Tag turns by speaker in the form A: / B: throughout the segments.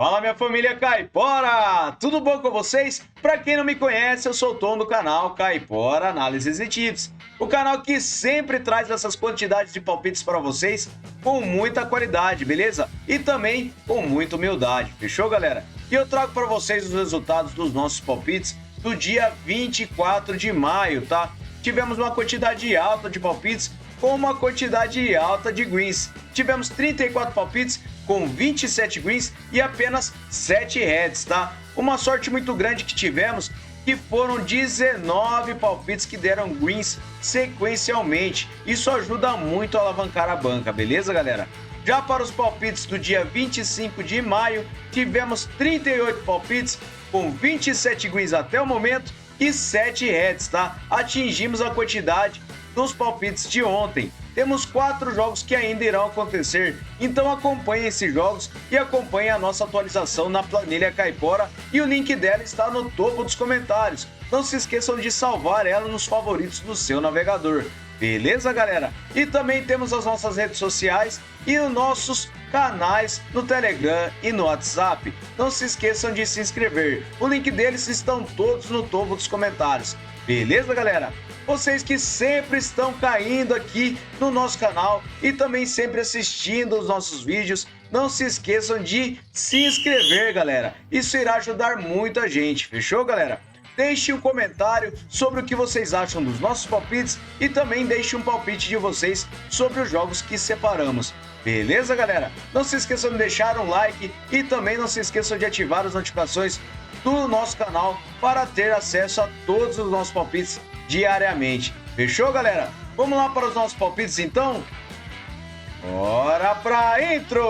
A: Fala, minha família Caipora! Tudo bom com vocês? Para quem não me conhece, eu sou o Tom do canal Caipora Análises e Tips, o canal que sempre traz essas quantidades de palpites para vocês com muita qualidade, beleza? E também com muita humildade, fechou, galera? E eu trago para vocês os resultados dos nossos palpites do dia 24 de maio, tá? Tivemos uma quantidade alta de palpites com uma quantidade alta de greens. Tivemos 34 palpites com 27 greens e apenas 7 reds, tá? Uma sorte muito grande que tivemos, que foram 19 palpites que deram greens sequencialmente. Isso ajuda muito a alavancar a banca, beleza, galera? Já para os palpites do dia 25 de maio, tivemos 38 palpites com 27 greens até o momento e 7 reds, tá? Atingimos a quantidade dos palpites de ontem. Temos 4 jogos que ainda irão acontecer, então acompanhe esses jogos e acompanhe a nossa atualização na planilha Caipora e o link dela está no topo dos comentários. Não se esqueçam de salvar ela nos favoritos do seu navegador. Beleza, galera? E também temos as nossas redes sociais e os nossos canais no Telegram e no WhatsApp. Não se esqueçam de se inscrever. O link deles estão todos no topo dos comentários. Beleza, galera? Vocês que sempre estão caindo aqui no nosso canal e também sempre assistindo os nossos vídeos, não se esqueçam de se inscrever, galera. Isso irá ajudar muita gente, fechou, galera? Deixe um comentário sobre o que vocês acham dos nossos palpites e também deixe um palpite de vocês sobre os jogos que separamos. Beleza, galera? Não se esqueçam de deixar um like e também não se esqueçam de ativar as notificações do nosso canal para ter acesso a todos os nossos palpites diariamente. Fechou, galera? Vamos lá para os nossos palpites, então? Bora pra intro!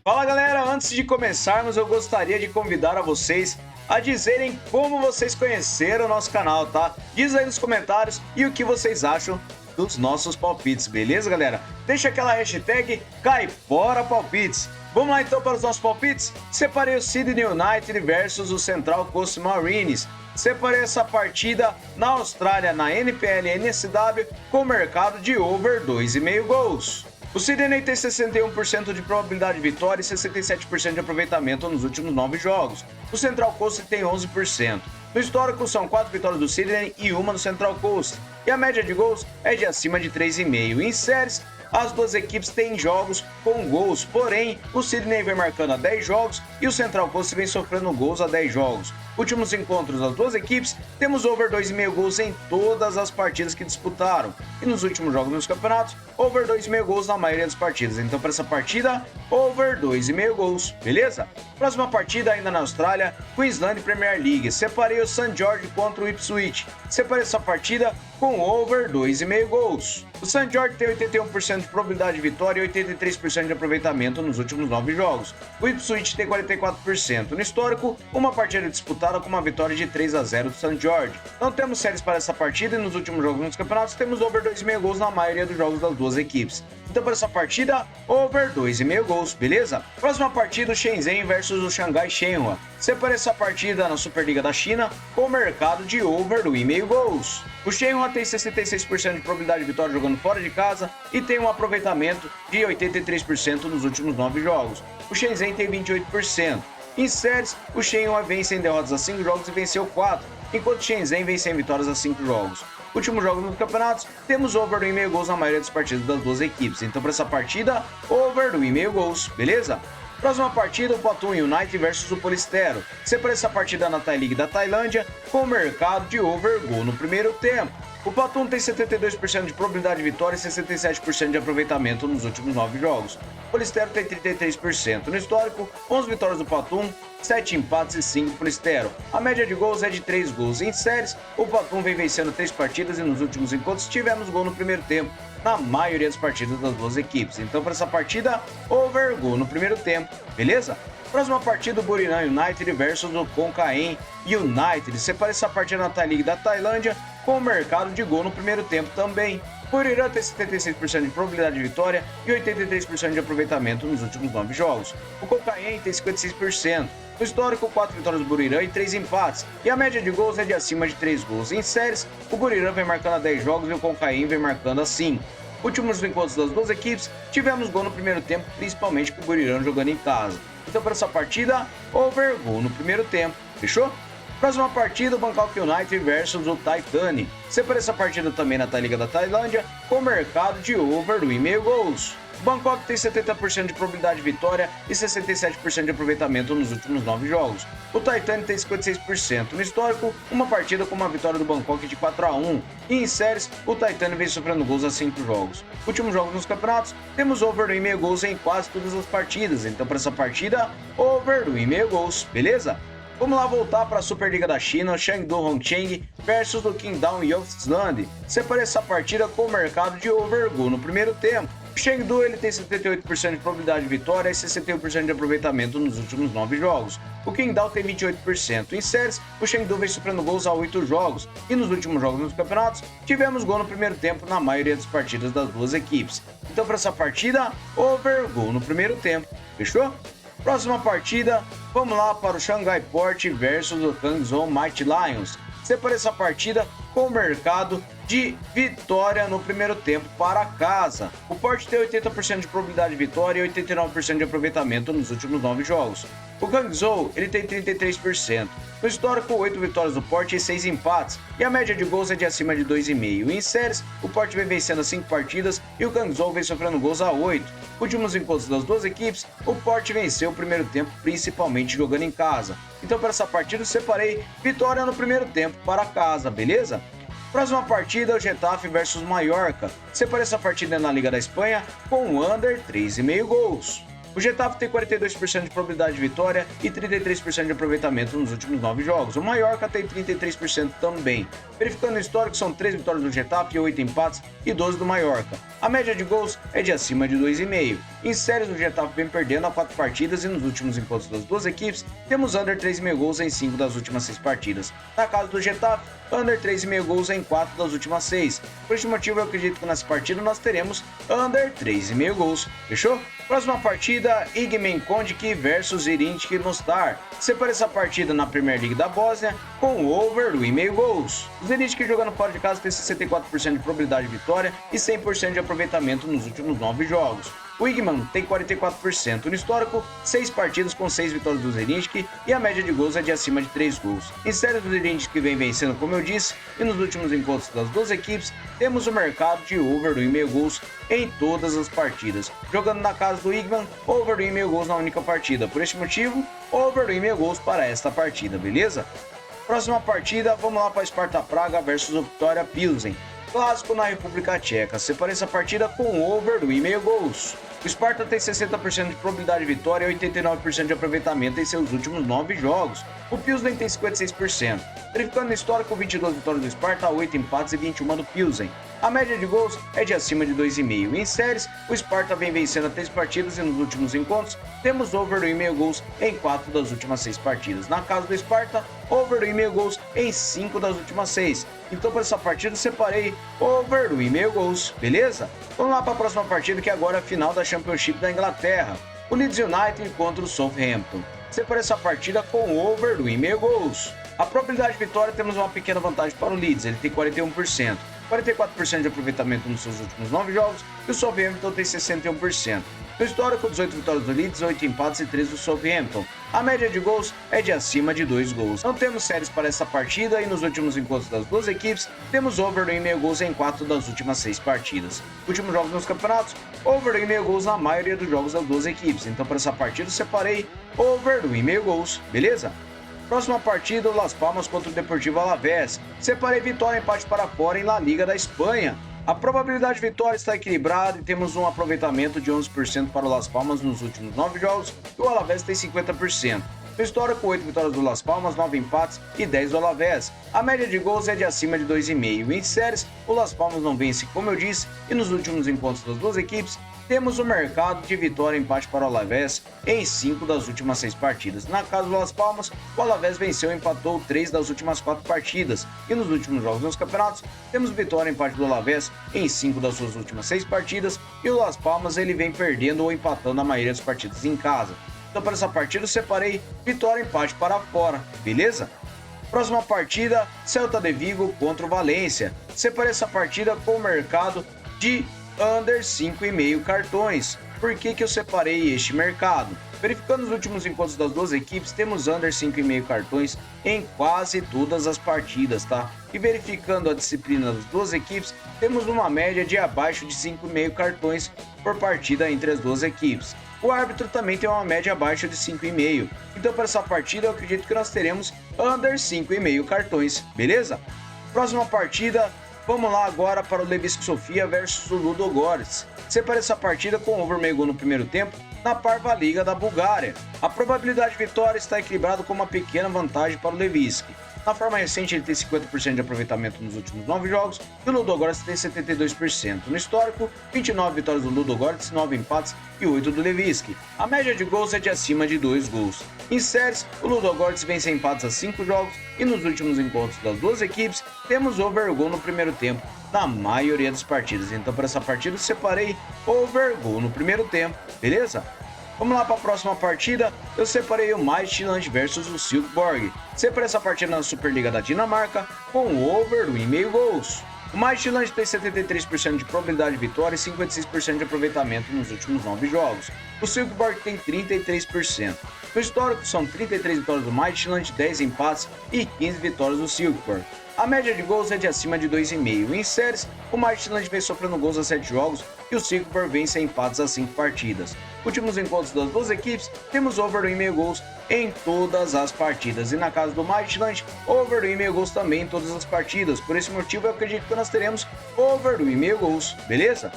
A: Fala, galera! Antes de começarmos, eu gostaria de convidar a vocês a dizerem como vocês conheceram o nosso canal, tá? Diz aí nos comentários e o que vocês acham dos nossos palpites, beleza, galera? Deixa aquela hashtag CaiporaPalpites. Vamos lá então para os nossos palpites? Separei o Sydney United versus o Central Coast Mariners. Separei essa partida na Austrália, na NPL NSW, com mercado de over 2,5 gols. O Sydney tem 61% de probabilidade de vitória e 67% de aproveitamento nos últimos 9 jogos. O Central Coast tem 11%. No histórico, são 4 vitórias do Sydney e uma no Central Coast. E a média de gols é de acima de 3,5. Em séries, as duas equipes têm jogos com gols, porém, o Sydney vem marcando a 10 jogos e o Central Coast vem sofrendo gols a 10 jogos. Últimos encontros das duas equipes, temos over 2,5 gols em todas as partidas que disputaram. E nos últimos jogos dos campeonatos, over 2,5 gols na maioria das partidas. Então, para essa partida, over 2,5 gols, beleza? Próxima partida ainda na Austrália, Queensland Premier League. Separei o St. George contra o Ipswich. Separei essa partida com over 2,5 gols. O St. George tem 81% de probabilidade de vitória e 83% de aproveitamento nos últimos 9 jogos. O Ipswich tem 44%. No histórico, uma partida disputada com uma vitória de 3-0 do St. George. Não temos séries para essa partida e nos últimos jogos dos campeonatos temos over 2,5 gols na maioria dos jogos das duas equipes. Então, para essa partida, over 2,5 gols, beleza? Próxima partida, o Shenzhen versus o Shanghai Shenhua. Separei essa partida na Superliga da China com mercado de over 1,5 gols. O Shenhua tem 66% de probabilidade de vitória jogando fora de casa e tem um aproveitamento de 83% nos últimos 9 jogos. O Shenzhen tem 28%. Em séries, o Shenhua vem sem derrotas a 5 jogos e venceu 4, enquanto o Shenzhen vem sem vitórias a 5 jogos. Últimos jogos nos campeonatos, temos over 1,5 gols na maioria das partidas das duas equipes. Então, para essa partida, over 1,5 gols, beleza? Próxima partida, o Pattum United versus o Polistero. Separei essa partida na Thai League da Tailândia com mercado de over gol no primeiro tempo. O Pattum tem 72% de probabilidade de vitória e 67% de aproveitamento nos últimos 9 jogos. O Polistero tem 33%. No histórico, 11 vitórias do Pattum, 7 empates e 5 do Polistero. A média de gols é de 3 gols. Em séries, o Pattum vem vencendo 3 partidas e nos últimos encontros tivemos gol no primeiro tempo na maioria das partidas das duas equipes. Então, para essa partida, over gol no primeiro tempo, beleza? Próxima partida, o Buriram United versus o Konkaen United. Separei essa partida na Thai League da Tailândia com o mercado de gol no primeiro tempo também. Buriram tem 76% de probabilidade de vitória e 83% de aproveitamento nos últimos 9 jogos. O Konkaen tem 56%. No histórico, 4 vitórias do Buriram e 3 empates, e a média de gols é de acima de 3 gols. Em séries, o Buriram vem marcando a 10 jogos e o Concaim vem marcando a 5. Últimos encontros das duas equipes, tivemos gol no primeiro tempo, principalmente com o Buriram jogando em casa. Então, para essa partida, over gol no primeiro tempo. Fechou? Próxima partida, o Bangkok United versus o Titane. Separa essa partida também na Liga da Tailândia, com mercado de over 1,5 gols. O Bangkok tem 70% de probabilidade de vitória e 67% de aproveitamento nos últimos 9 jogos. O Titane tem 56%. No histórico, uma partida com uma vitória do Bangkok de 4-1. E em séries, o Titane vem sofrendo gols a 5 jogos. Últimos jogos nos campeonatos, temos over 1,5 gols em quase todas as partidas. Então, para essa partida, over 1,5 gols, beleza? Vamos lá voltar para a Superliga da China, Chengdu Hongqing versus o Qingdao Yozhland. Separei essa partida com o mercado de over gol no primeiro tempo. O Chengdu ele tem 78% de probabilidade de vitória e 61% de aproveitamento nos últimos 9 jogos. O Qingdao tem 28%. Em séries, o Chengdu vem sofrendo gols a 8 jogos. E nos últimos jogos nos campeonatos, tivemos gol no primeiro tempo na maioria das partidas das duas equipes. Então, para essa partida, over gol no primeiro tempo. Fechou? Próxima partida, vamos lá para o Shanghai Port versus o Hangzhou Mighty Lions. Separa essa partida com o mercado de vitória no primeiro tempo para casa. O Port tem 80% de probabilidade de vitória e 89% de aproveitamento nos últimos 9 jogos. O Hangzhou ele tem 33%. No histórico, 8 vitórias do Port e 6 empates, e a média de gols é de acima de 2,5. Em séries, o Port vem vencendo as 5 partidas e o Hangzhou vem sofrendo gols a 8. Últimos encontros das duas equipes, o Port venceu o primeiro tempo, principalmente jogando em casa. Então, para essa partida, eu separei vitória no primeiro tempo para casa, beleza? Próxima partida, o Getafe versus Mallorca. Separei essa partida na Liga da Espanha com o under 3,5 gols. O Getafe tem 42% de probabilidade de vitória e 33% de aproveitamento nos últimos 9 jogos. O Mallorca tem 33% também. Verificando o histórico, são 3 vitórias do Getafe, 8 empates e 12 do Mallorca. A média de gols é de acima de 2,5. Em séries, o Getafe vem perdendo a 4 partidas e nos últimos encontros das duas equipes, temos under 3,5 gols em 5 das últimas 6 partidas. Na casa do Getafe, under 3,5 gols em 4 das últimas 6. Por este motivo, eu acredito que nessa partida nós teremos under 3,5 gols. Fechou? Próxima partida, Igmen Kondik versus Irintik Mostar. Separa essa partida na Premier League da Bósnia com over 1,5 gols. Os Irintik jogando fora de casa tem 64% de probabilidade de vitória e 100% de aproveitamento nos últimos 9 jogos. O Igman tem 44%. No histórico, 6 partidas com 6 vitórias do Zerinski e a média de gols é de acima de 3 gols. Em série do Zerinski vem vencendo, como eu disse, e nos últimos encontros das duas equipes, temos o mercado de over 1,5 gols em todas as partidas. Jogando na casa do Igman, over 1,5 gols na única partida. Por este motivo, over 1,5 gols para esta partida, beleza? Próxima partida, vamos lá para Sparta Praga versus o Vitória Pilsen. Clássico na República Tcheca. Separei essa partida com over 1,5 gols. O Sparta tem 60% de probabilidade de vitória e 89% de aproveitamento em seus últimos 9 jogos. O Pilsen tem 56%. Verificando no histórico, 22 vitórias do Sparta, 8 empates e 21 do Pilsen. A média de gols é de acima de 2,5. Em séries, o Sparta vem vencendo 3 partidas e nos últimos encontros, temos over 1,5 gols em 4 das últimas 6 partidas. Na casa do Sparta, over 1,5 gols em 5 das últimas 6. Então, para essa partida, eu separei over 1,5 gols, beleza? Vamos lá para a próxima partida, que agora é a final da Championship da Inglaterra. O Leeds United contra o Southampton. Separei essa partida com over 1,5 gols. A probabilidade de vitória, temos uma pequena vantagem para o Leeds, ele tem 41%. 44% de aproveitamento nos seus últimos 9 jogos e o Southampton tem 61%. No histórico, 18 vitórias do Leeds, 8 empates e 3 do Southampton. A média de gols é de acima de 2 gols. Não temos séries para essa partida e nos últimos encontros das duas equipes, temos over 1,5 gols em 4 das últimas 6 partidas. Últimos jogos nos campeonatos, over 1,5 gols na maioria dos jogos das duas equipes. Então, para essa partida, eu separei over 1,5 gols, beleza? Próxima partida, o Las Palmas contra o Deportivo Alavés. Separei vitória e empate para fora em La Liga da Espanha. A probabilidade de vitória está equilibrada e temos um aproveitamento de 11% para o Las Palmas nos últimos 9 jogos e o Alavés tem 50%. No histórico, 8 vitórias do Las Palmas, 9 empates e 10 do Alavés. A média de gols é de acima de 2,5. Em séries, o Las Palmas não vence, como eu disse, e nos últimos encontros das duas equipes, temos o mercado de vitória e empate para o Alavés em 5 das últimas 6 partidas. Na casa do Las Palmas, o Alavés venceu e empatou 3 das últimas 4 partidas. E nos últimos jogos nos campeonatos, temos vitória e empate do Alavés em 5 das suas últimas 6 partidas. E o Las Palmas ele vem perdendo ou empatando a maioria das partidas em casa. Então para essa partida eu separei vitória e empate para fora, beleza? Próxima partida, Celta de Vigo contra o Valência. Separei essa partida com o mercado de under 5,5 cartões. Por que eu separei este mercado? Verificando os últimos encontros das duas equipes, temos under 5,5 cartões em quase todas as partidas, tá? E verificando a disciplina das duas equipes, temos uma média de abaixo de 5,5 cartões por partida entre as duas equipes. O árbitro também tem uma média abaixo de 5,5. Então para essa partida eu acredito que nós teremos under 5,5 cartões, beleza? Próxima partida, vamos lá agora para o Levski Sofia versus o Ludogorets. Separei essa partida com over meio gol no primeiro tempo na Parva Liga da Bulgária. A probabilidade de vitória está equilibrada com uma pequena vantagem para o Levski. Na forma recente, ele tem 50% de aproveitamento nos últimos 9 jogos e o Ludogorets tem 72%. No histórico, 29 vitórias do Ludogorets, 9 empates e 8 do Levski. A média de gols é de acima de 2 gols. Em séries, o Ludogorets vence empates a 5 jogos e nos últimos encontros das duas equipes, temos over gol no primeiro tempo na maioria das partidas. Então, para essa partida, eu separei over gol no primeiro tempo, beleza? Vamos lá para a próxima partida, eu separei o Midtjylland versus o Silkeborg. Separei essa partida na Superliga da Dinamarca com over 1,5 gols. O Midtjylland tem 73% de probabilidade de vitória e 56% de aproveitamento nos últimos 9 jogos. O Silkeborg tem 33%. No histórico são 33 vitórias do Midtjylland, 10 empates e 15 vitórias do Silkeborg. A média de gols é de acima de 2,5. Em séries, o Midtjylland vem sofrendo gols a 7 jogos e o Silkeborg vence empates a 5 partidas. Últimos encontros das duas equipes, temos over 1,5 gols em todas as partidas. E na casa do Midtjylland, over 1,5 gols também em todas as partidas. Por esse motivo, eu acredito que nós teremos over 1,5 gols, beleza?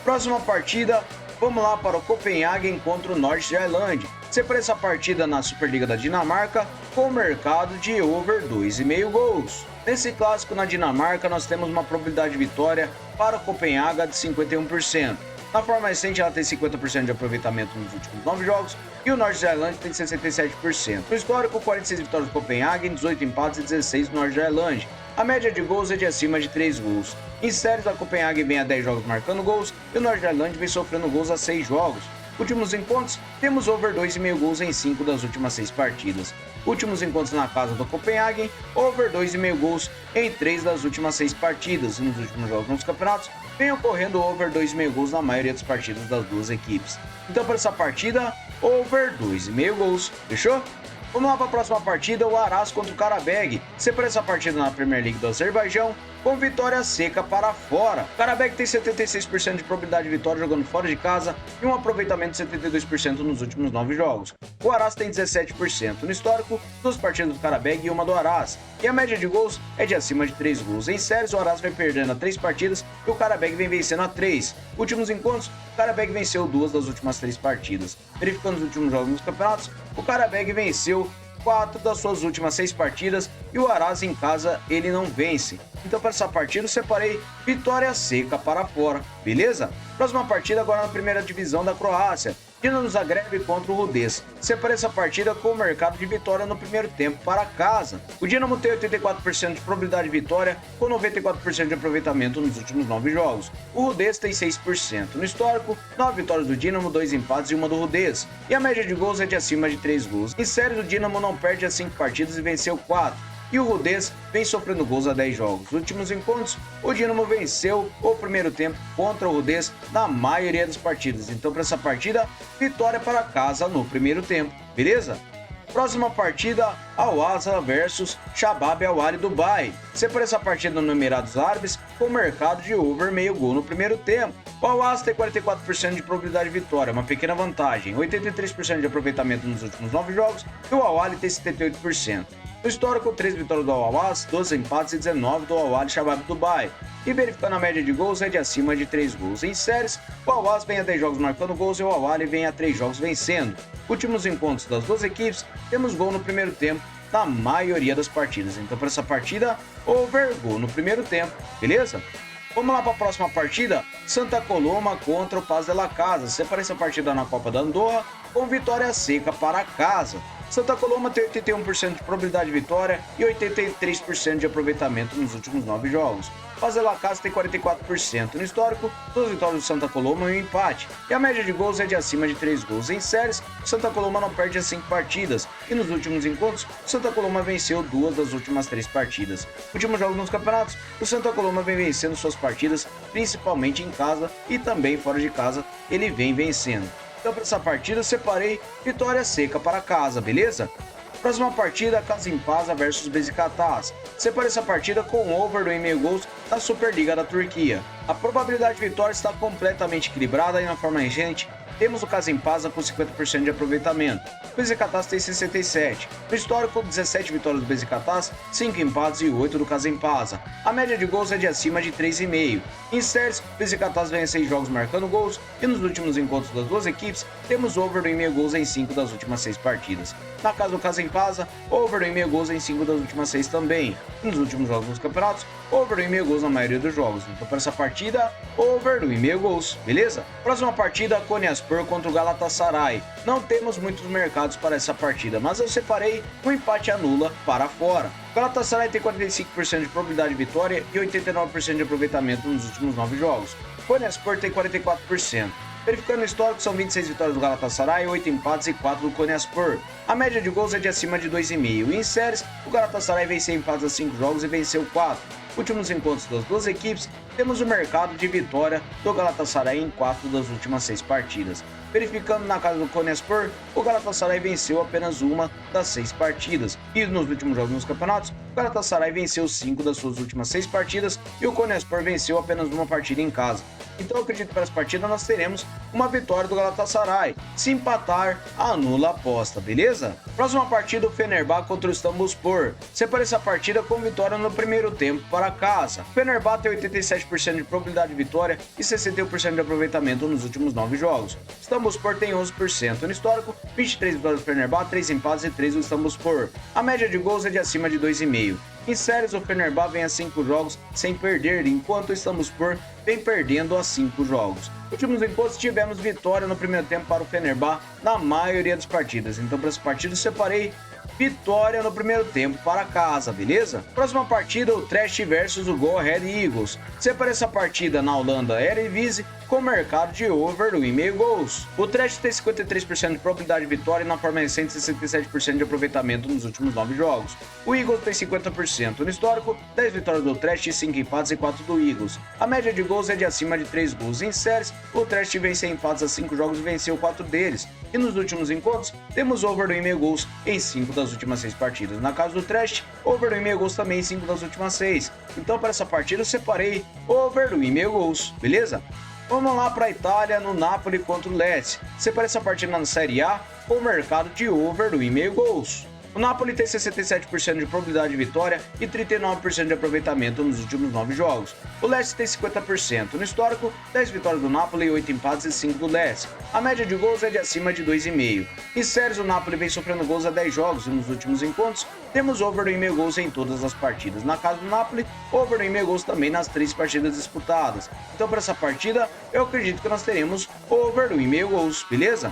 A: Próxima partida, vamos lá para o Copenhagen contra o Nordsjælland. Separei essa partida na Superliga da Dinamarca com o mercado de over 2,5 gols. Nesse clássico na Dinamarca, nós temos uma probabilidade de vitória para o Copenhagen de 51%. Na forma recente, ela tem 50% de aproveitamento nos últimos 9 jogos e o Nordsjælland tem 67%. No histórico, 46 vitórias do Copenhagen, 18 empates e 16 do Nordsjælland. A média de gols é de acima de 3 gols. Em séries, a Copenhagen vem a 10 jogos marcando gols e o Nordsjælland vem sofrendo gols a 6 jogos. Últimos encontros, temos over 2,5 gols em 5 das últimas 6 partidas. Últimos encontros na casa do Copenhagen, over 2,5 gols em 3 das últimas 6 partidas. E nos últimos jogos nos campeonatos, vem ocorrendo over 2,5 gols na maioria das partidas das duas equipes. Então para essa partida, over 2,5 gols, fechou? Vamos lá para a próxima partida, o Aras contra o Karabag. Separei essa partida na Premier League do Azerbaijão com vitória seca para fora. O Karabag tem 76% de probabilidade de vitória jogando fora de casa e um aproveitamento de 72% nos últimos 9 jogos. O Aras tem 17%. No histórico, 2 partidas do Karabag e uma do Aras. E a média de gols é de acima de 3 gols. Em séries, o Aras vem perdendo a 3 partidas e o Karabag vem vencendo a 3. Últimos encontros, o Karabag venceu 2 das últimas 3 partidas. Verificando os últimos jogos nos campeonatos, o Karabag venceu 4 das suas últimas 6 partidas e o Aras em casa ele não vence. Então para essa partida eu separei vitória seca para fora, beleza? Próxima partida agora na primeira divisão da Croácia. Dinamo Zagreb contra o Rudez. Separei essa partida com o mercado de vitória no primeiro tempo para casa. O Dinamo tem 84% de probabilidade de vitória, com 94% de aproveitamento nos últimos 9 jogos. O Rudez tem 6%. No histórico, 9 vitórias do Dinamo, 2 empates e uma do Rudez. E a média de gols é de acima de 3 gols. Em séries, o Dinamo não perde as 5 partidas e venceu 4. E o Rudez vem sofrendo gols a 10 jogos. Nos últimos encontros, o Dinamo venceu o primeiro tempo contra o Rudez na maioria das partidas. Então, para essa partida, vitória para casa no primeiro tempo, beleza? Próxima partida, Al-Azhar versus Shabab Al-Ahly Dubai. Separei essa partida no Emirados Árabes com o mercado de over meio gol no primeiro tempo. O Al-Azhar tem 44% de probabilidade de vitória, uma pequena vantagem, 83% de aproveitamento nos últimos 9 jogos e o Al-Ahly tem 78%. No histórico, 3 vitórias do Al-Ahly, 12 empates e 19 do Al-Ahly Shabab Dubai. E verificando a média de gols é de acima de 3 gols. Em séries, o Al-Ahly vem a 10 jogos marcando gols e o Al-Ahly vem a 3 jogos vencendo. Últimos encontros das duas equipes, temos gol no primeiro tempo na maioria das partidas. Então para essa partida, over gol no primeiro tempo, beleza? Vamos lá para a próxima partida, Santa Coloma contra o Paz de la Casa. Separei essa partida na Copa da Andorra com vitória seca para casa. Santa Coloma tem 81% de probabilidade de vitória e 83% de aproveitamento nos últimos 9 jogos. Fazer La Casa tem 44%. No histórico, 2 vitórias do Santa Coloma e um empate. E a média de gols é de acima de 3 gols. Em séries, o Santa Coloma não perde as 5 partidas. E nos últimos encontros, o Santa Coloma venceu 2 das últimas 3 partidas. Últimos jogos nos campeonatos, o Santa Coloma vem vencendo suas partidas, principalmente em casa e também fora de casa, ele vem vencendo. Então, para essa partida, eu separei vitória seca para casa, beleza? Próxima partida, Kasimpasa versus Beşiktaş. Separei essa partida com over do 1,5 gols da Superliga da Turquia. A probabilidade de vitória está completamente equilibrada e na forma recente, temos o Kasimpasa com 50% de aproveitamento. O Beşiktaş tem 67%. No histórico, 17 vitórias do Beşiktaş, 5 empates e 8 do Kasimpasa. A média de gols é de acima de 3,5. Em séries, o Beşiktaş vem 6 jogos marcando gols e nos últimos encontros das duas equipes, temos over do 1,5 gols em 5 das últimas 6 partidas. Na casa do Kasimpasa, over do 1,5 gols em 5 das últimas 6 também. Nos últimos jogos dos campeonatos, over do 1,5 gols na maioria dos jogos. Então, para essa partida, over do 1,5 gols, beleza? Próxima partida, Konyaspor contra o Galatasaray. Não temos muitos mercados para essa partida, mas eu separei um empate anula para fora. O Galatasaray tem 45% de probabilidade de vitória e 89% de aproveitamento nos últimos 9 jogos. O Konyaspor tem 44%. Verificando o histórico, são 26 vitórias do Galatasaray, 8 empates e 4 do Konyaspor. A média de gols é de acima de 2,5. E em séries, o Galatasaray venceu empates a 5 jogos e venceu 4. Últimos encontros das duas equipes, temos o mercado de vitória do Galatasaray em 4 das últimas 6 partidas. Verificando na casa do Konyaspor, o Galatasaray venceu apenas uma das 6 partidas. E nos últimos jogos nos campeonatos, o Galatasaray venceu 5 das suas últimas 6 partidas e o Konyaspor venceu apenas uma partida em casa. Então eu acredito que para essa partida nós teremos uma vitória do Galatasaray. Se empatar, anula a aposta, beleza? Próxima partida, o Fenerbahçe contra o Istanbulspor. Separei essa partida com vitória no primeiro tempo para casa. O Fenerbahçe tem 87% de probabilidade de vitória e 61% de aproveitamento nos últimos 9 jogos. O Istanbulspor tem 11%. No histórico, 23 vitórias do Fenerbahçe, 3 empates e 3 do Istanbulspor. A média de gols é de acima de 2,5. Em séries, o Fenerbahçe vem a 5 jogos sem perder, enquanto o Istanbulspor vem perdendo a 5 jogos. Últimos encontros, tivemos vitória no primeiro tempo para o Fenerbahçe na maioria das partidas. Então, para essa partida, eu separei vitória no primeiro tempo para casa, beleza? Próxima partida, o Trash versus o Go Ahead Eagles. Separei essa partida na Holanda Eredivisie com mercado de over do 1,5 gols. O Trash tem 53% de probabilidade de vitória e na forma recente 67% de aproveitamento nos últimos 9 jogos. O Eagles tem 50%. No histórico, 10 vitórias do Trash, 5 empates e 4 do Eagles. A média de gols é de acima de 3 gols. Em séries, o Trash vence empates a 5 jogos e venceu 4 deles. E nos últimos encontros, temos over do 1,5 gols em 5 das últimas 6 partidas. Na casa do Trash, over do 1,5 gols também em 5 das últimas 6. Então, para essa partida, eu separei over do 1,5 gols, beleza? Vamos lá para a Itália, no Napoli contra o Lecce. Separei essa partida na Série A com o mercado de over do 1,5 gols. O Napoli tem 67% de probabilidade de vitória e 39% de aproveitamento nos últimos 9 jogos. O Lecce tem 50%. No histórico, 10 vitórias do Napoli, 8 empates e 5 do Lecce. A média de gols é de acima de 2,5. Em séries, o Napoli vem sofrendo gols a 10 jogos e nos últimos encontros, temos over do 1,5 gols em todas as partidas. Na casa do Napoli, over do 1,5 gols também nas 3 partidas disputadas. Então, para essa partida, eu acredito que nós teremos over do 1,5 gols, beleza?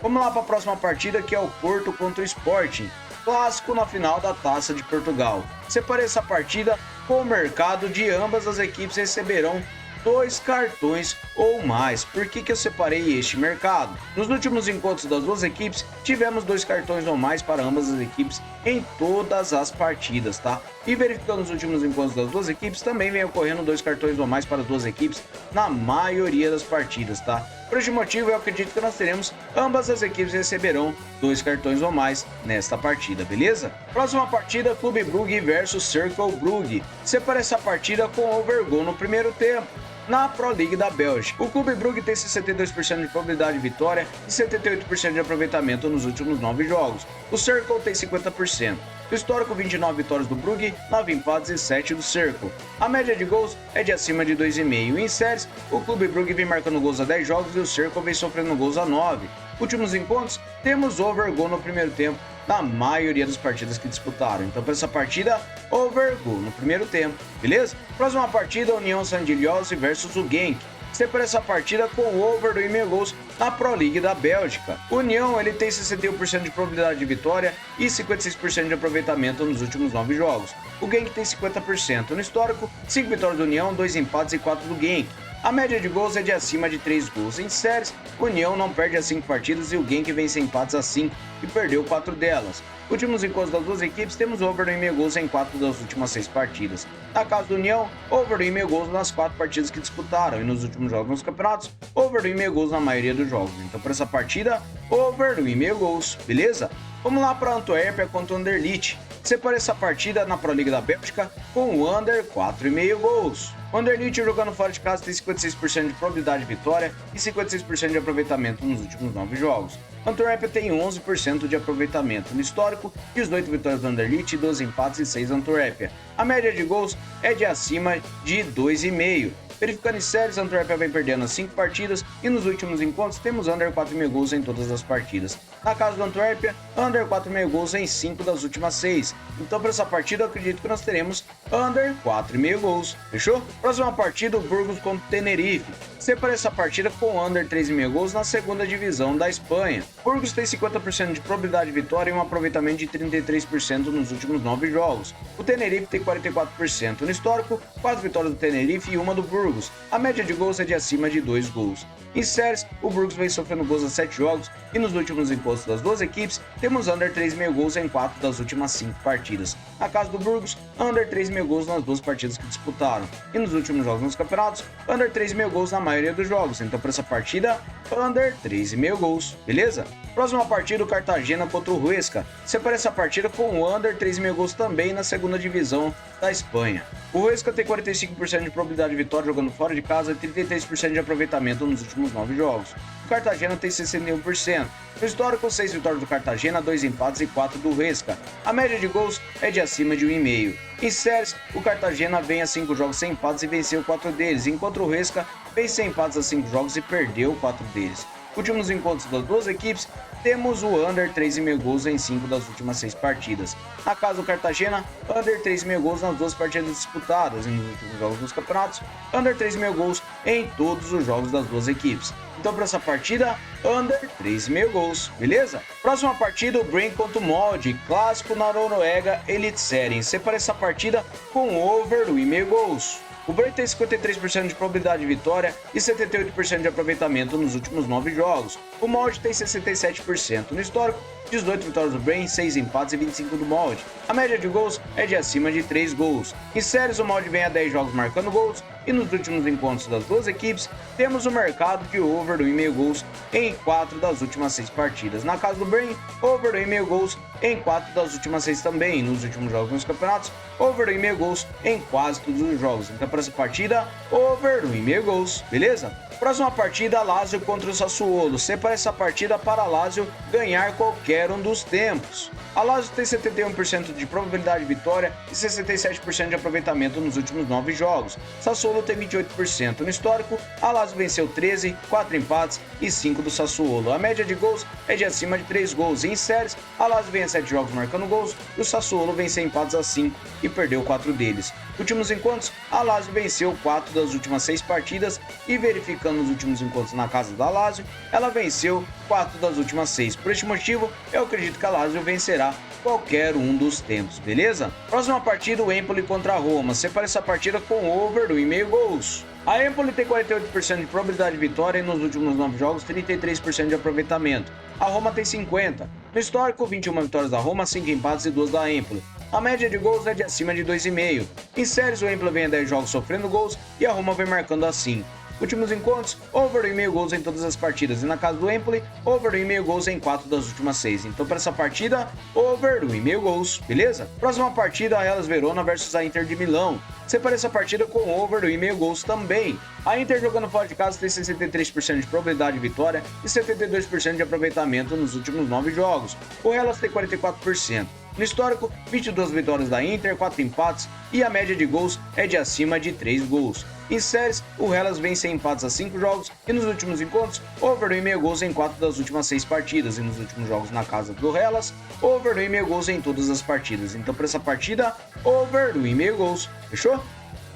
A: Vamos lá para a próxima partida, que é o Porto contra o Sporting. Clássico na final da Taça de Portugal. Separei essa partida com o mercado de ambas as equipes receberão 2 cartões ou mais. Por que eu separei este mercado? Nos últimos encontros das duas equipes, tivemos 2 cartões ou mais para ambas as equipes em todas as partidas, tá? E verificando os últimos encontros das duas equipes, também vem ocorrendo 2 cartões ou mais para as duas equipes na maioria das partidas, tá? Por este motivo, eu acredito que nós teremos ambas as equipes receberão 2 cartões ou mais nesta partida, beleza? Próxima partida, Clube Brugge versus Cercle Brugge. Separei essa partida com overgoal no primeiro tempo. Na Pro League da Bélgica, o Clube Brugge tem 62% de probabilidade de vitória e 78% de aproveitamento nos últimos 9 jogos. O Cercle tem 50%. No histórico, 29 vitórias do Brugge, 9 empates e 7 do Cercle. A média de gols é de acima de 2,5. Em séries, o Clube Brugge vem marcando gols a 10 jogos e o Cercle vem sofrendo gols a 9. Últimos encontros, temos overgoal no primeiro tempo na maioria das partidas que disputaram. Então, para essa partida, overgoal no primeiro tempo, beleza? Próxima partida, União San Gigliosi versus o Genk. Separa essa partida com o over do 1,5 gols na Pro League da Bélgica. O União ele tem 61% de probabilidade de vitória e 56% de aproveitamento nos últimos 9 jogos. O Genk tem 50%. No histórico, 5 vitórias do União, 2 empates e 4 do Genk. A média de gols é de acima de 3 gols. Em séries, o União não perde as 5 partidas e o Genk vence empates a 5 e perdeu 4 delas. Últimos encontros das duas equipes, temos over do 1,5 gols em 4 das últimas 6 partidas. Na casa do União, over do 1,5 gols nas 4 partidas que disputaram e nos últimos jogos nos campeonatos, over do 1,5 gols na maioria dos jogos. Então, para essa partida, over do 1,5 gols, beleza? Vamos lá para a Antuérpia contra o Anderlecht. Separa essa partida na Pro League da Bélgica com o under 4,5 gols. O Anderlecht jogando fora de casa tem 56% de probabilidade de vitória e 56% de aproveitamento nos últimos 9 jogos. O Antuérpia tem 11% de aproveitamento. No histórico, 18 vitórias do Anderlecht, 12 empates e 6 Antuérpia. A média de gols é de acima de 2,5. Verificando em séries, a Antuérpia vem perdendo as 5 partidas e nos últimos encontros temos under 4,5 gols em todas as partidas. Na casa do Antuérpia, under 4,5 gols em 5 das últimas 6. Então para essa partida eu acredito que nós teremos under 4,5 gols. Fechou? Próxima partida, o Burgos contra o Tenerife. Separa essa partida com under 3,5 gols na segunda divisão da Espanha. Burgos tem 50% de probabilidade de vitória e um aproveitamento de 33% nos últimos 9 jogos. O Tenerife tem 44%. No histórico, 4 vitórias do Tenerife e uma do Burgos. A média de gols é de acima de 2 gols. Em séries, o Burgos vem sofrendo gols a 7 jogos e nos últimos encontros das duas equipes, temos under 3,5 gols em 4 das últimas 5 partidas. Na casa do Burgos, under 3,5 gols nas duas partidas que disputaram. E nos últimos jogos nos campeonatos, under 3,5 gols na maioria dos jogos. Então para essa partida, under 3,5 gols, beleza? Próxima partida, o Cartagena contra o Huesca. Separa essa partida com o under 3,5 gols também na segunda divisão da Espanha. O Huesca tem 45% de probabilidade de vitória jogando fora de casa e 33% de aproveitamento nos últimos 9 jogos. O Cartagena tem 61%. No histórico, 6 vitórias do Cartagena, 2 empates e 4 do Huesca. A média de gols é de acima de 1,5. Em séries, o Cartagena vem a 5 jogos sem empates e venceu 4 deles, enquanto o Huesca vem sem empates a 5 jogos e perdeu 4 deles. Últimos encontros das duas equipes, temos o under 3,5 gols em 5 das últimas 6 partidas. Na casa do Cartagena, under 3,5 gols nas duas partidas disputadas e nos últimos jogos dos campeonatos, under 3,5 gols em todos os jogos das duas equipes. Então para essa partida, under 3,5 gols, beleza? Próxima partida, o Brann contra o Molde, clássico na Noruega Eliteserien. Separa essa partida com over 1,5 gols. O Brann tem 53% de probabilidade de vitória e 78% de aproveitamento nos últimos 9 jogos. O Molde tem 67%. No histórico, 18 vitórias do Brann, 6 empates e 25 do Molde. A média de gols é de acima de 3 gols. Em séries, o Molde vem a 10 jogos marcando gols e nos últimos encontros das duas equipes, temos o mercado de over do 1,5 gols em 4 das últimas 6 partidas. Na casa do Brann, over do 1,5 gols em 4 das últimas 6 também. Nos últimos jogos nos campeonatos, over do 1,5 gols em quase todos os jogos. Então para essa partida, over do 1,5 gols, beleza? Próxima partida, Lazio contra o Sassuolo. Separa essa partida para Lazio ganhar qualquer um dos tempos. A Lazio tem 71% de probabilidade de vitória e 67% de aproveitamento nos últimos 9 jogos. Sassuolo tem 28%. No histórico, a Lazio venceu 13, 4 empates e 5 do Sassuolo. A média de gols é de acima de 3 gols. E em séries, a Lazio vem a 7 jogos marcando gols e o Sassuolo vem sem empates a 5 e perdeu 4 deles. Últimos encontros, a Lazio venceu 4 das últimas 6 partidas e verificando os últimos encontros na casa da Lazio, ela venceu 4 das últimas 6. Por este motivo, eu acredito que a Lazio vencerá qualquer um dos tempos, beleza? Próxima partida, o Empoli contra a Roma. Separa essa partida com over do 1,5 gols. A Empoli tem 48% de probabilidade de vitória e nos últimos 9 jogos 33% de aproveitamento. A Roma tem 50%. No histórico, 21 vitórias da Roma, 5 empates e 2 da Empoli. A média de gols é de acima de 2,5. Em séries, o Empoli vem a 10 jogos sofrendo gols e a Roma vem marcando a 5. Últimos encontros, over 1,5 gols em todas as partidas. E na casa do Empoli, over 1,5 gols em 4 das últimas 6. Então para essa partida, over 1,5 gols, beleza? Próxima partida, a Hellas Verona versus a Inter de Milão. Separa essa partida com over 1,5 gols também. A Inter jogando fora de casa tem 63% de probabilidade de vitória e 72% de aproveitamento nos últimos 9 jogos. O Hellas tem 44%. No histórico, 22 vitórias da Inter, 4 empates e a média de gols é de acima de 3 gols. Em séries, o Hellas vem sem empates a 5 jogos e nos últimos encontros, over 1,5 gols em 4 das últimas 6 partidas. E nos últimos jogos na casa do Hellas, over 1,5 gols em todas as partidas. Então para essa partida, over 1,5 gols. Fechou?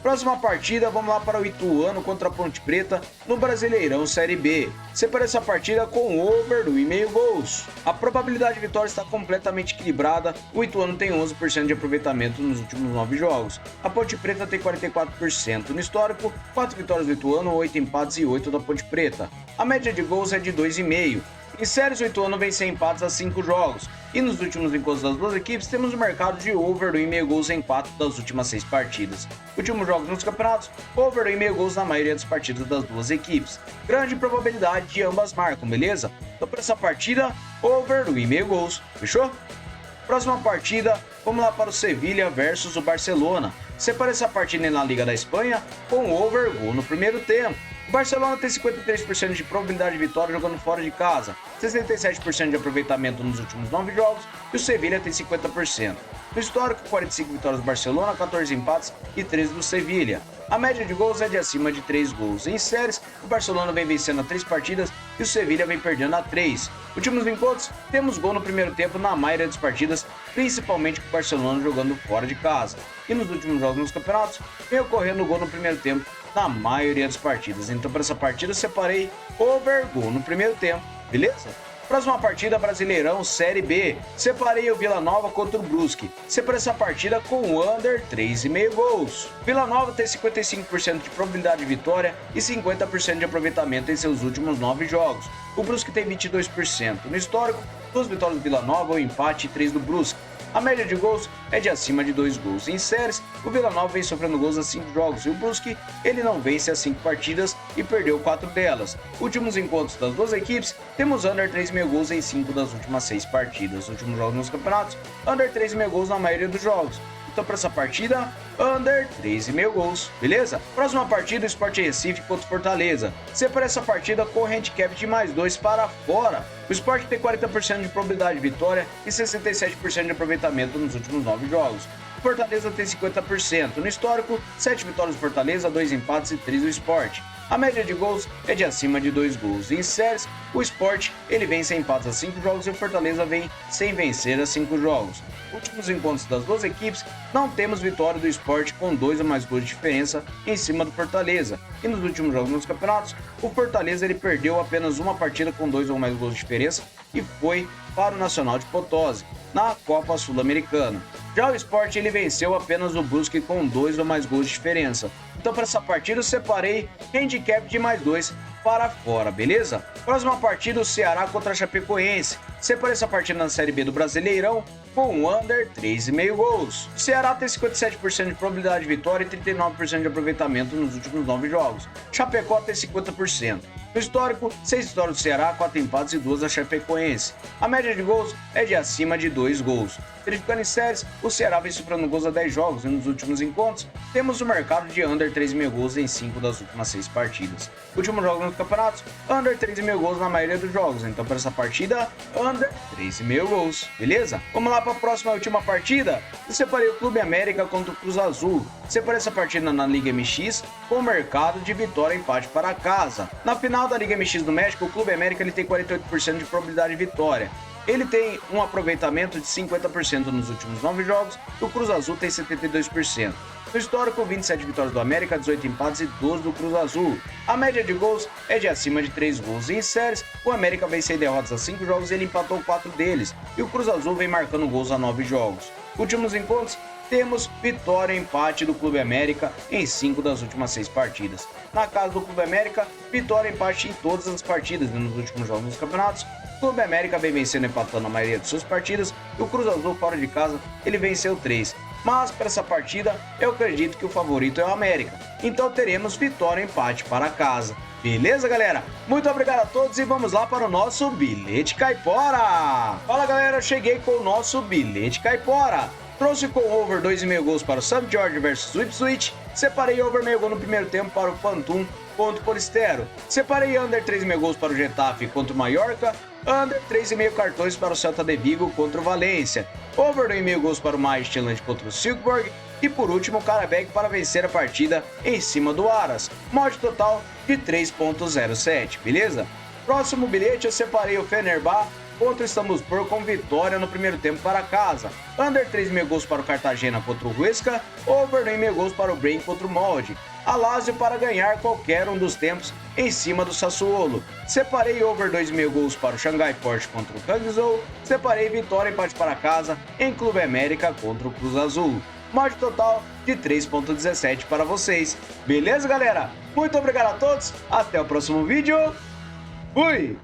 A: Próxima partida, vamos lá para o Ituano contra a Ponte Preta no Brasileirão Série B. Separei essa partida com over do 1,5 gols. A probabilidade de vitória está completamente equilibrada. O Ituano tem 11% de aproveitamento nos últimos 9 jogos. A Ponte Preta tem 44%. No histórico, 4 vitórias do Ituano, 8 empates e 8 da Ponte Preta. A média de gols é de 2,5. Em séries, o Ituano vem sem empates a 5 jogos. E nos últimos encontros das duas equipes, temos o mercado de over do 1,5 gols em 4 das últimas 6 partidas. Últimos jogos nos campeonatos, over do 1,5 gols na maioria das partidas das duas equipes. Grande probabilidade de ambas marcam, beleza? Então para essa partida, over do 1,5 gols, fechou? Próxima partida, vamos lá para o Sevilha versus o Barcelona. Separa essa partida na Liga da Espanha com over gol no primeiro tempo. O Barcelona tem 53% de probabilidade de vitória jogando fora de casa, 67% de aproveitamento nos últimos 9 jogos e o Sevilha tem 50%. No histórico, 45 vitórias do Barcelona, 14 empates e 13 do Sevilha. A média de gols é de acima de 3 gols. Em séries, o Barcelona vem vencendo a 3 partidas e o Sevilha vem perdendo a 3. Últimos encontros, temos gol no primeiro tempo na maioria das partidas, principalmente com o Barcelona jogando fora de casa. E nos últimos jogos nos campeonatos, vem ocorrendo gol no primeiro tempo na maioria das partidas. Então para essa partida eu separei over gol no primeiro tempo, beleza? Próxima partida, Brasileirão Série B. Separei o Vila Nova contra o Brusque. Separei essa partida com under 3,5 gols. Vila Nova tem 55% de probabilidade de vitória e 50% de aproveitamento em seus últimos 9 jogos. O Brusque tem 22%. No histórico, 2 vitórias do Vila Nova, 1 empate e 3 do Brusque. A média de gols é de acima de 2 gols. Em séries, o Vila Nova vem sofrendo gols a 5 jogos e o Brusque ele não vence as 5 partidas e perdeu 4 delas. Últimos encontros das duas equipes, temos under 3,5 gols em 5 das últimas 6 partidas. Últimos jogos nos campeonatos, under 3,5 gols na maioria dos jogos. Então para essa partida, under 3,5 gols, beleza? Próxima partida, o Sport Recife contra o Fortaleza. Separa essa partida com handicap de mais 2 para fora. O Sport tem 40% de probabilidade de vitória e 67% de aproveitamento nos últimos 9 jogos. O Fortaleza tem 50%. No histórico, 7 vitórias do Fortaleza, 2 empates e 3 do Sport. A média de gols é de acima de 2 gols. Em séries, o Sport ele vem sem empates a 5 jogos e o Fortaleza vem sem vencer a 5 jogos. Últimos encontros das duas equipes, não temos vitória do Sport com 2 ou mais gols de diferença em cima do Fortaleza. E nos últimos jogos nos campeonatos, o Fortaleza ele perdeu apenas uma partida com 2 ou mais gols de diferença e foi para o Nacional de Potosí, na Copa Sul-Americana. Já o Sport ele venceu apenas o Brusque com 2 ou mais gols de diferença. Então para essa partida eu separei handicap de mais 2 para fora, beleza? Próxima partida, o Ceará contra a Chapecoense. Separei essa partida na Série B do Brasileirão com under 3,5 gols. O Ceará tem 57% de probabilidade de vitória e 39% de aproveitamento nos últimos 9 jogos. Chapecó tem 50%. No histórico, 6 vitórias do Ceará, 4 empates e 2 da Chapecoense. A média de gols é de acima de 2 gols. Verificando em séries, o Ceará vem sofrendo gols a 10 jogos e nos últimos encontros, temos o mercado de under 3,5 gols em 5 das últimas 6 partidas. Últimos jogos nos campeonatos, under 3,5 gols na maioria dos jogos. Então para essa partida, under 3,5 gols, beleza? Vamos lá para a próxima e última partida. Eu separei o Clube América contra o Cruz Azul. Separei essa partida na Liga MX com o mercado de vitória e empate para casa. Na final da Liga MX do México, o Clube América ele tem 48% de probabilidade de vitória. Ele tem um aproveitamento de 50% nos últimos 9 jogos e o Cruz Azul tem 72%. No histórico, 27 vitórias do América, 18 empates e 12 do Cruz Azul. A média de gols é de acima de 3 gols. E em séries, o América vem sem derrotas a 5 jogos e ele empatou 4 deles. E o Cruz Azul vem marcando gols a 9 jogos. Últimos encontros, temos vitória e empate do Clube América em 5 das últimas 6 partidas. Na casa do Clube América, vitória e empate em todas as partidas e nos últimos jogos dos campeonatos. O Clube América vem vencendo e empatando a maioria de suas partidas e o Cruz Azul fora de casa ele venceu 3. Mas para essa partida eu acredito que o favorito é o América. Então teremos vitória e empate para casa. Beleza, galera? Muito obrigado a todos e vamos lá para o nosso Bilhete Caipora! Fala, galera, eu cheguei com o nosso Bilhete Caipora. Trouxe com over 2,5 gols para o St. George versus o Ipswich. Separei over meio gol no primeiro tempo para o Pantum contra o Polistero. Separei under 3,5 gols para o Getafe contra o Mallorca. Under 3,5 cartões para o Celta de Vigo contra o Valência. Over 2,5 gols para o Midtjylland contra o Silkeborg. E por último, o Karabekk para vencer a partida em cima do Aras. Mod total de 3,07, beleza? Próximo bilhete eu separei o Fenerbahçe contra o Istambulspor com vitória no primeiro tempo para casa. Under 3,5 gols para o Cartagena contra o Huesca, over 9,5 gols para o Braga contra o Molde. A Lazio para ganhar qualquer um dos tempos em cima do Sassuolo. Separei over 2,5 gols para o Xangai Forte contra o Hangzhou. Separei vitória e empate para casa em Clube América contra o Cruz Azul. Margem total de 3,17 para vocês. Beleza, galera? Muito obrigado a todos. Até o próximo vídeo. Fui!